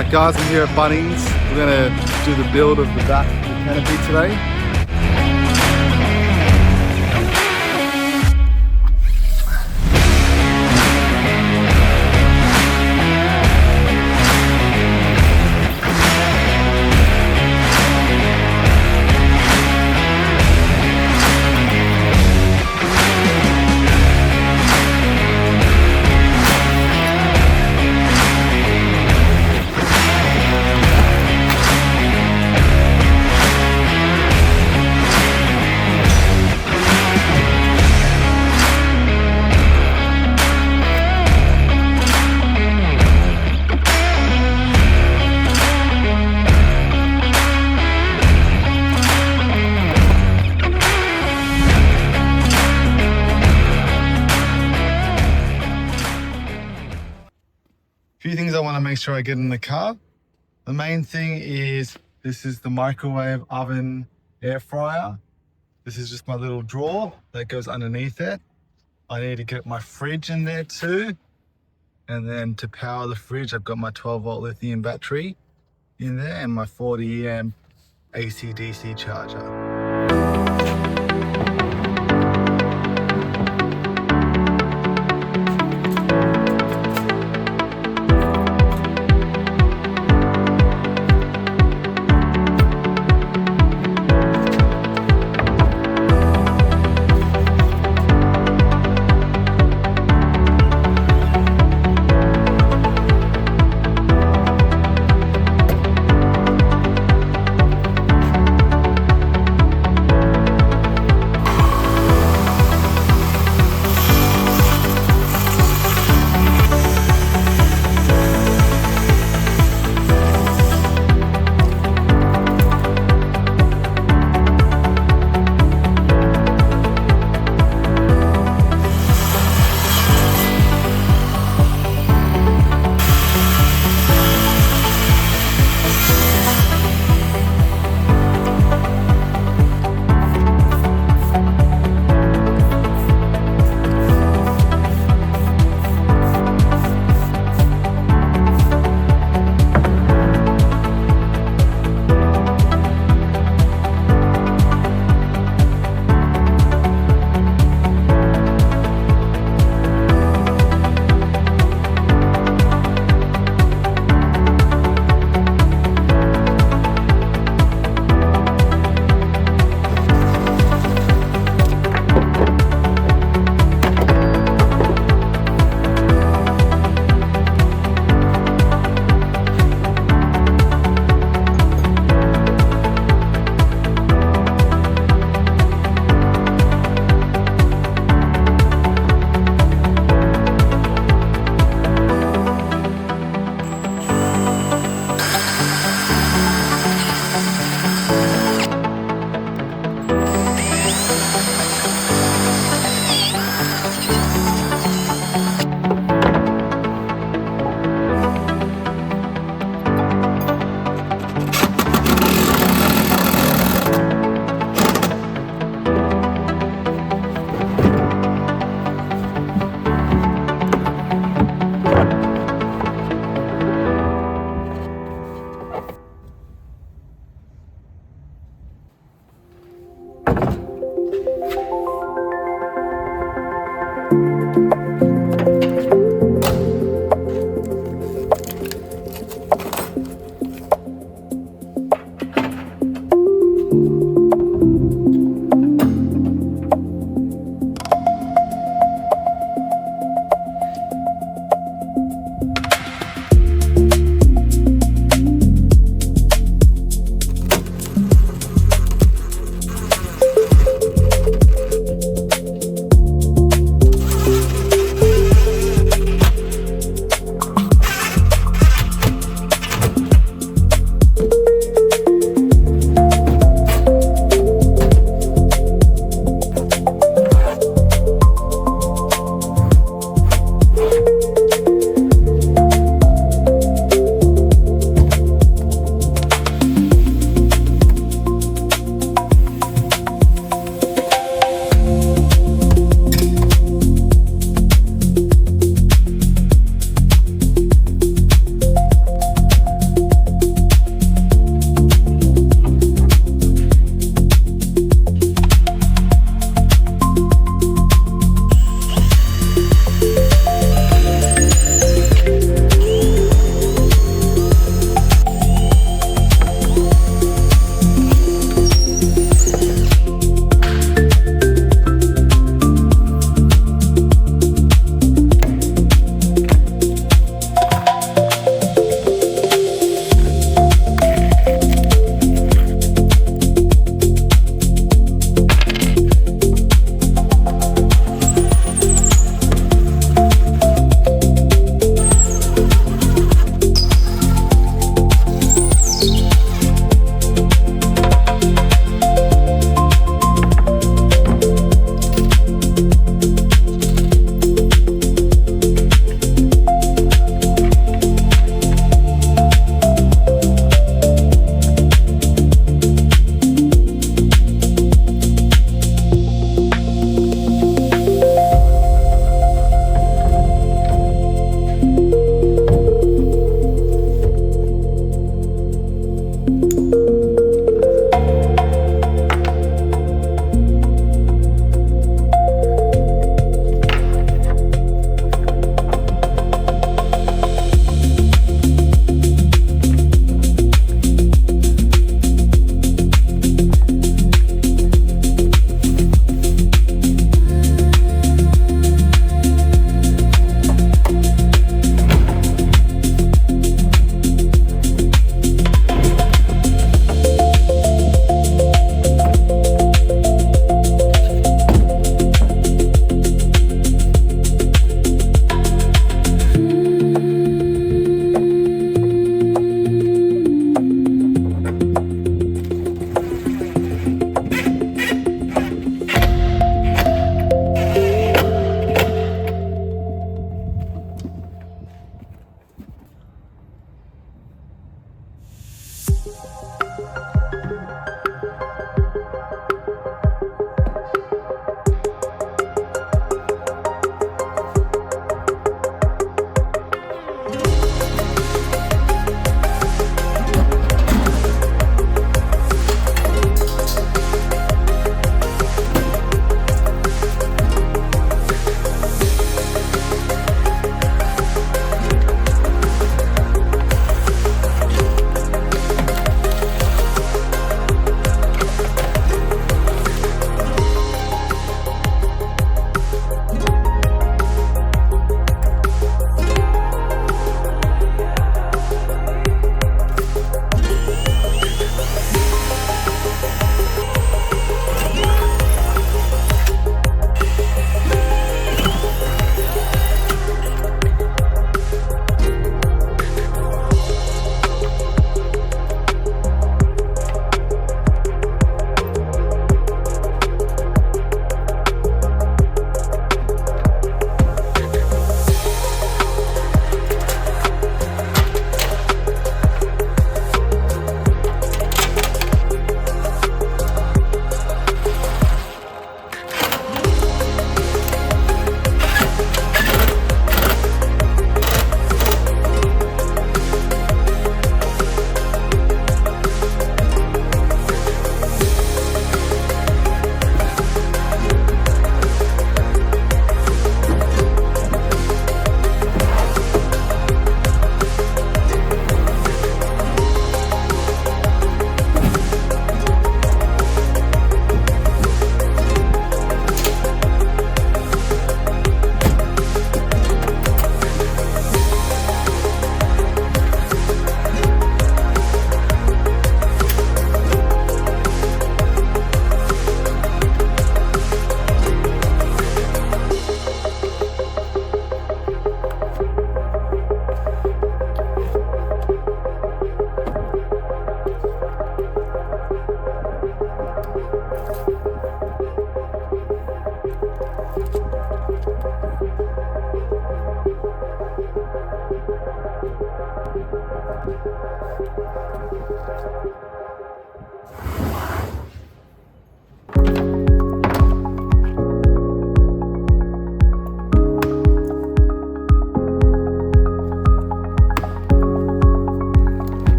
Alright guys, I'm here at Bunnings. We're going to do the build of the back of the canopy today. Few things I want to make sure I get in the car. The main thing is this is the microwave oven air fryer. This is just my little drawer that goes underneath it. I need to get my fridge in there too. And then to power the fridge, I've got my 12-volt lithium battery in there and my 40 amp AC/DC charger.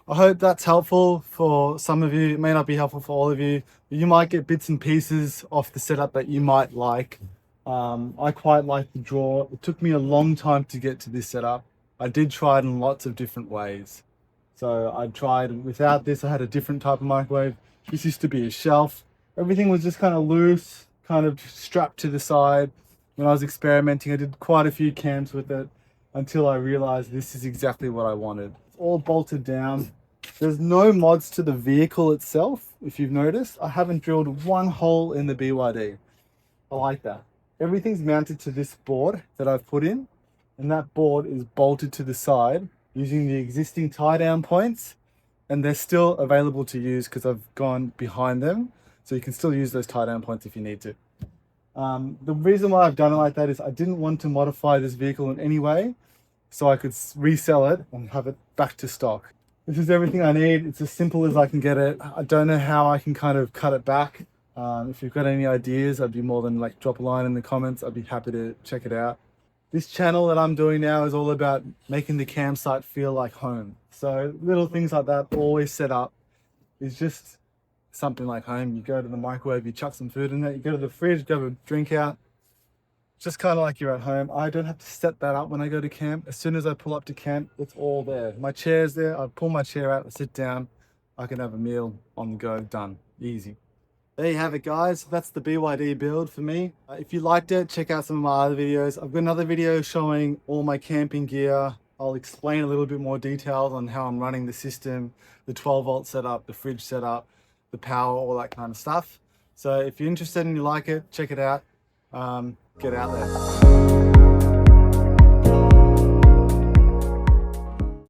I hope that's helpful for some of you. It may not be helpful for all of you. You might get bits and pieces off the setup that you might like. I quite like the drawer. It took me a long time to get to this setup. I did try it in lots of different ways. So I tried without this. I had a different type of microwave. This used to be a shelf. Everything was just kind of loose, kind of strapped to the side. When I was experimenting, I did quite a few cams with it until I realized this is exactly what I wanted. It's all bolted down. There's no mods to the vehicle itself. If you've noticed, I haven't drilled one hole in the BYD. I like that. Everything's mounted to this board that I've put in, and that board is bolted to the side using the existing tie down points, and they're still available to use because I've gone behind them. So you can still use those tie down points if you need to. The reason why I've done it like that is I didn't want to modify this vehicle in any way, so I could resell it and have it back to stock. This is everything I need. It's as simple as I can get it. I don't know how I can kind of cut it back. If you've got any ideas, I'd be more than like drop a line in the comments. I'd be happy to check it out. This channel that I'm doing now is all about making the campsite feel like home. So little things like that, always set up, is just something like home. You go to the microwave, you chuck some food in there, you go to the fridge, grab a drink out. Just kind of like you're at home. I don't have to set that up when I go to camp. As soon as I pull up to camp, it's all there. My chair's there. I pull my chair out, I sit down. I can have a meal on the go, done, easy. There you have it, guys. That's the BYD build for me. If you liked it, check out some of my other videos. I've got another video showing all my camping gear. I'll explain a little bit more details on how I'm running the system, the 12-volt setup, the fridge setup, the power, all that kind of stuff. So if you're interested and you like it, check it out. Get out there.